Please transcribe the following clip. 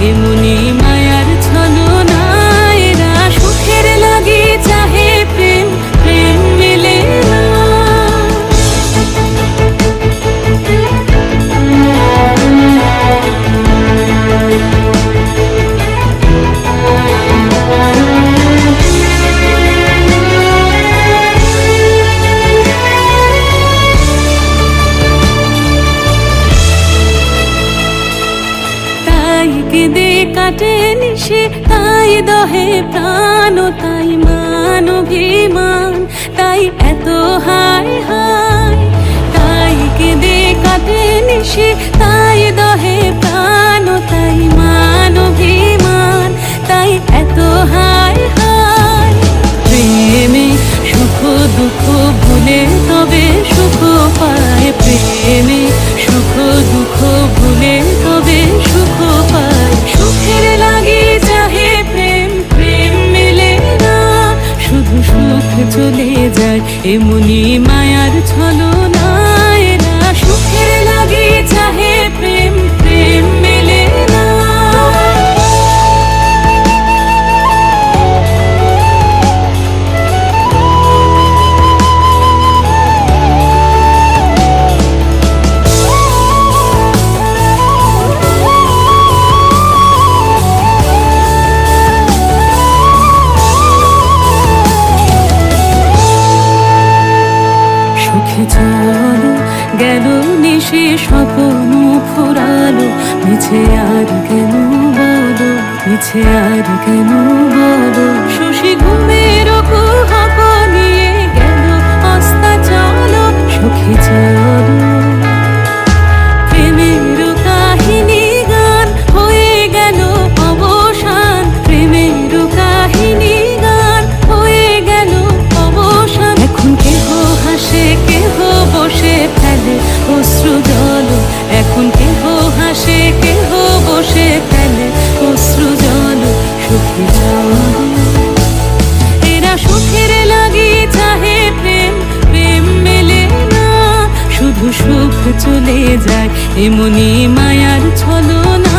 এমনি মায়ার ছলনা। এরা সুখের লাগি চাহে প্রেম, প্রেম মেলে না। কেঁদে কাটে নিশে, তাই দহে প্রাণ, তাই মান অভিমান, তাই এত হায় হায়। তাই কেঁদে কাটে নিশে, তাই দহে প্রাণ, তাই মান অভিমান, তাই এত হায় হায়। প্রেমে সুখ দুঃখ ভুলে তবে সুখ পায়, প্রেমে সুখ দুঃখ ভুলে তবে সুখ পায়। সুখের লাগি চাহে প্রেম, প্রেম মেলে না। শুধু সুখ চলে যায় এমনি মায়ার ছলনা। এরা সুখের লাগি চাহে প্রেম, প্রেম মেলে না। সুখে চলো গেল নিশে, স্বপ্ন ফুরালো, মিছে আর কেন বলো, মিছে আর কেন বলো। শশী ঘুমের কুহক নিয়ে গেল অস্তা চলো। সুখে চলো প্রেমের কাহিনী গান হয়ে গেল অবসান, প্রেমের কাহিনী গান হয়ে গেল অবসান। এখন কেহ হাসে, কেহ বসে ফেলে অশ্রু জল। এখন কেহ হাসে, কেহ বসে ফেলে অশ্রু জল। সুখে চলো এরা সুখের লাগি চাহে প্রেম, প্রেম মেলে না। শুধু সুখ চলে যায় এমনি মায়ার ছলনা।